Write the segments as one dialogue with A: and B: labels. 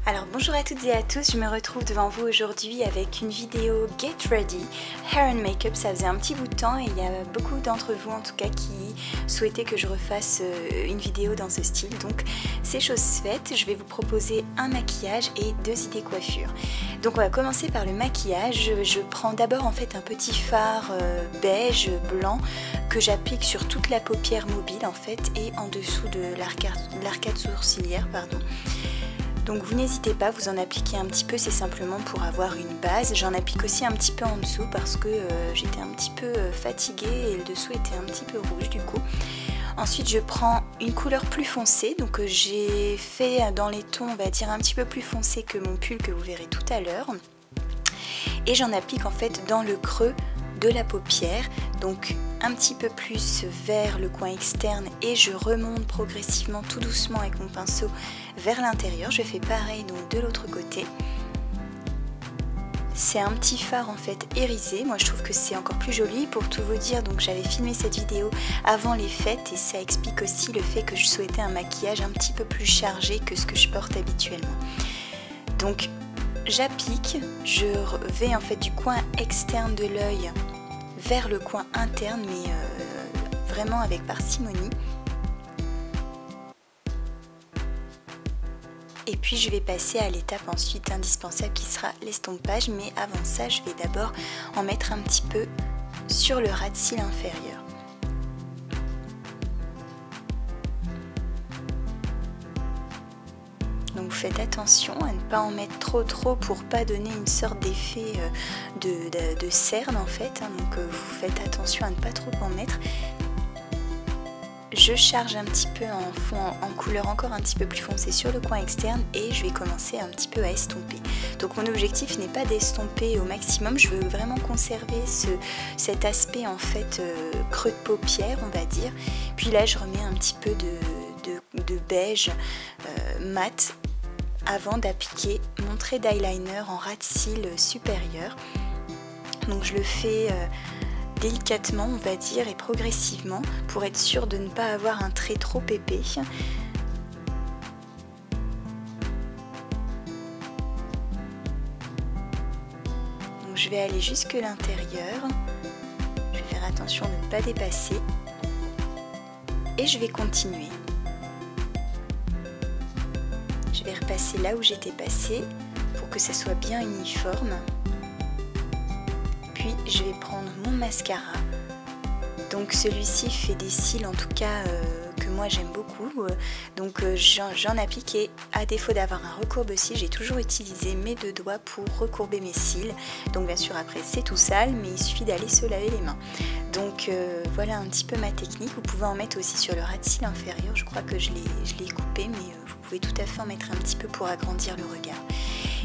A: Alors bonjour à toutes et à tous, je me retrouve devant vous aujourd'hui avec une vidéo Get Ready Hair and Makeup. Ça faisait un petit bout de temps et il y a beaucoup d'entre vous en tout cas qui souhaitaient que je refasse une vidéo dans ce style. Donc c'est chose faite, je vais vous proposer un maquillage et deux idées coiffure. Donc on va commencer par le maquillage. Je prends d'abord en fait un petit fard beige blanc que j'applique sur toute la paupière mobile en fait et en dessous de l'arcade sourcilière, pardon. Donc vous n'hésitez pas, vous en appliquez un petit peu, c'est simplement pour avoir une base. J'en applique aussi un petit peu en dessous parce que j'étais un petit peu fatiguée et le dessous était un petit peu rouge du coup. Ensuite je prends une couleur plus foncée, donc j'ai fait dans les tons on va dire un petit peu plus foncé que mon pull que vous verrez tout à l'heure. Et j'en applique en fait dans le creux de la paupière, donc un petit peu plus vers le coin externe et je remonte progressivement tout doucement avec mon pinceau vers l'intérieur. Je fais pareil donc de l'autre côté. C'est un petit fard en fait irisé, moi je trouve que c'est encore plus joli. Pour tout vous dire, donc j'avais filmé cette vidéo avant les fêtes et ça explique aussi le fait que je souhaitais un maquillage un petit peu plus chargé que ce que je porte habituellement. Donc j'applique, je vais en fait du coin externe de l'œil vers le coin interne, mais vraiment avec parcimonie. Et puis je vais passer à l'étape ensuite indispensable qui sera l'estompage, mais avant ça je vais d'abord en mettre un petit peu sur le ras de cils inférieur. Donc faites attention à ne pas en mettre trop pour pas donner une sorte d'effet de cerne en fait, hein. Donc vous faites attention à ne pas trop en mettre. Je charge un petit peu en fond, en couleur encore un petit peu plus foncée sur le coin externe et je vais commencer un petit peu à estomper. Donc mon objectif n'est pas d'estomper au maximum, je veux vraiment conserver cet aspect en fait creux de paupière on va dire. Puis là je remets un petit peu de beige mat avant d'appliquer mon trait d'eyeliner en ras de cils supérieur. Donc je le fais délicatement on va dire et progressivement pour être sûr de ne pas avoir un trait trop épais. Donc je vais aller jusque l'intérieur, je vais faire attention de ne pas dépasser et je vais continuer. Je vais repasser là où j'étais passée pour que ça soit bien uniforme. Puis je vais prendre mon mascara. Donc celui-ci fait des cils en tout cas que moi j'aime beaucoup. Donc j'en applique et à défaut d'avoir un recourbe-cils, j'ai toujours utilisé mes deux doigts pour recourber mes cils. Donc bien sûr après c'est tout sale mais il suffit d'aller se laver les mains. Donc voilà un petit peu ma technique. Vous pouvez en mettre aussi sur le ras de cils inférieur. Je crois que je l'ai coupé mais vous pouvez tout à fait en mettre un petit peu pour agrandir le regard.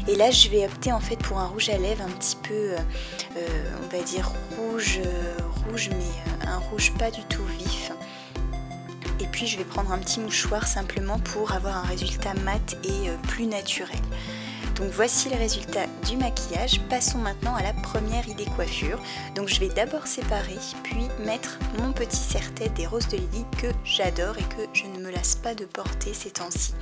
A: Et là je vais opter en fait pour un rouge à lèvres un petit peu on va dire rouge mais un rouge pas du tout vif. Et puis je vais prendre un petit mouchoir simplement pour avoir un résultat mat et plus naturel. Donc voici le résultat du maquillage. Passons maintenant à la première idée coiffure. Donc je vais d'abord séparer puis mettre mon petit serre-tête des roses de Lily que j'adore et que je ne me lasse pas de porter ces temps-ci.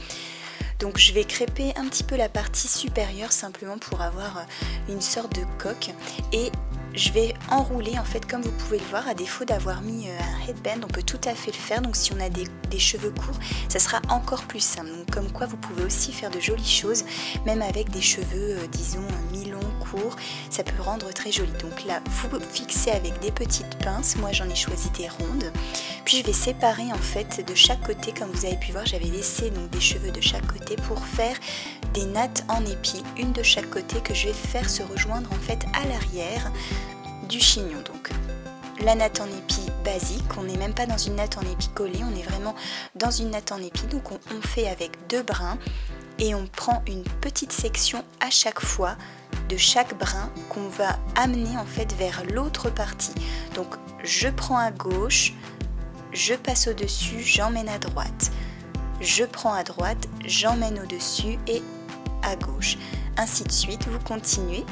A: Donc je vais crêper un petit peu la partie supérieure simplement pour avoir une sorte de coque et je vais enrouler en fait comme vous pouvez le voir. À défaut d'avoir mis un headband on peut tout à fait le faire, donc si on a des cheveux courts ça sera encore plus simple. Donc comme quoi vous pouvez aussi faire de jolies choses même avec des cheveux disons mi-longs, courts, ça peut rendre très joli. Donc là vous fixez avec des petites pinces, moi j'en ai choisi des rondes, puis je vais séparer en fait de chaque côté. Comme vous avez pu voir j'avais laissé donc des cheveux de chaque côté pour faire des nattes en épi, une de chaque côté que je vais faire se rejoindre en fait à l'arrière du chignon. Donc la natte en épi basique, on n'est même pas dans une natte en épi collée, on est vraiment dans une natte en épi. Donc on fait avec deux brins et on prend une petite section à chaque fois de chaque brin qu'on va amener en fait vers l'autre partie. Donc je prends à gauche, je passe au dessus, j'emmène à droite, je prends à droite, j'emmène au dessus et à gauche, ainsi de suite. Vous continuez.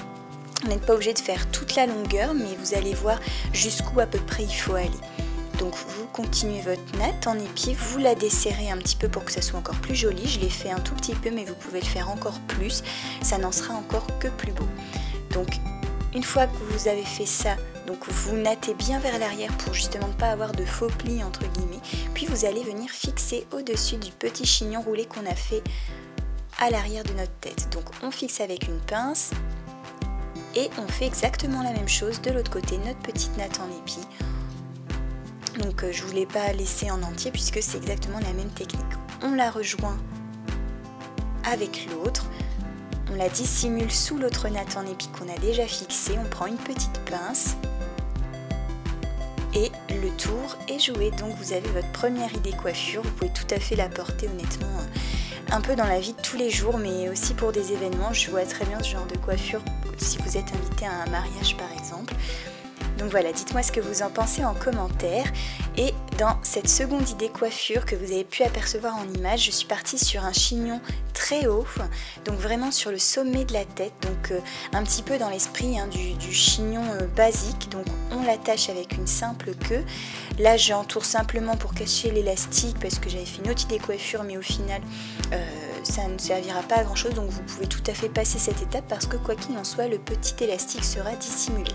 A: Vous n'êtes pas obligé de faire toute la longueur mais vous allez voir jusqu'où à peu près il faut aller. Donc vous continuez votre natte en épi, vous la desserrez un petit peu pour que ça soit encore plus joli. Je l'ai fait un tout petit peu mais vous pouvez le faire encore plus, ça n'en sera encore que plus beau. Donc une fois que vous avez fait ça, donc vous nattez bien vers l'arrière pour justement ne pas avoir de faux plis entre guillemets. Puis vous allez venir fixer au-dessus du petit chignon roulé qu'on a fait à l'arrière de notre tête. Donc on fixe avec une pince et on fait exactement la même chose de l'autre côté, notre petite natte en épi. Donc je ne vous l'ai pas laissé en entier puisque c'est exactement la même technique. On la rejoint avec l'autre, on la dissimule sous l'autre natte en épi qu'on a déjà fixée, on prend une petite pince et le tour est joué. Donc vous avez votre première idée coiffure, vous pouvez tout à fait la porter honnêtement un peu dans la vie de tous les jours mais aussi pour des événements. Je vois très bien ce genre de coiffure si vous êtes invité à un mariage par exemple. Donc voilà, dites-moi ce que vous en pensez en commentaire. Et dans cette seconde idée coiffure que vous avez pu apercevoir en image, je suis partie sur un chignon très haut, donc vraiment sur le sommet de la tête, donc un petit peu dans l'esprit du chignon basique. Donc on l'attache avec une simple queue. Là j'entoure simplement pour cacher l'élastique parce que j'avais fait une autre idée coiffure mais au final ça ne servira pas à grand chose, donc vous pouvez tout à fait passer cette étape parce que quoi qu'il en soit le petit élastique sera dissimulé.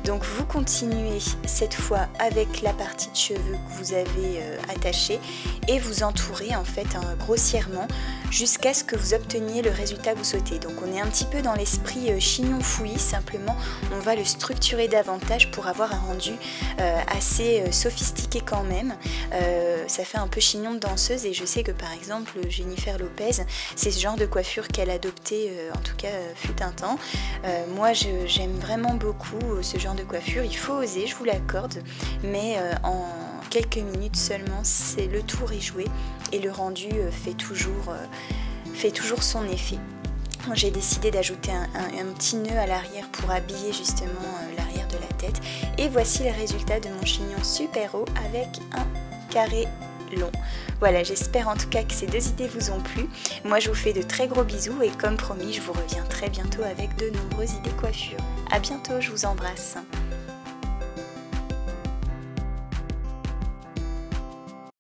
A: Donc vous continuez cette fois avec la partie de cheveux que vous avez attachée et vous entourez en fait grossièrement jusqu'à ce que vous obteniez le résultat que vous souhaitez. Donc on est un petit peu dans l'esprit chignon fouillis, simplement on va le structurer davantage pour avoir un rendu assez sophistiqué quand même. Ça fait un peu chignon de danseuse et je sais que par exemple Jennifer Lopez, c'est ce genre de coiffure qu'elle a adopté, en tout cas fut un temps. Moi j'aime vraiment beaucoup ce genre de coiffure, il faut oser, je vous l'accorde, mais en quelques minutes seulement, le tour est joué et le rendu fait toujours son effet. J'ai décidé d'ajouter un petit nœud à l'arrière pour habiller justement l'arrière de la tête. Et voici le résultat de mon chignon super haut avec un carré long. Voilà, j'espère en tout cas que ces deux idées vous ont plu. Moi je vous fais de très gros bisous et comme promis, je vous reviens très bientôt avec de nombreuses idées coiffure. A bientôt, je vous embrasse.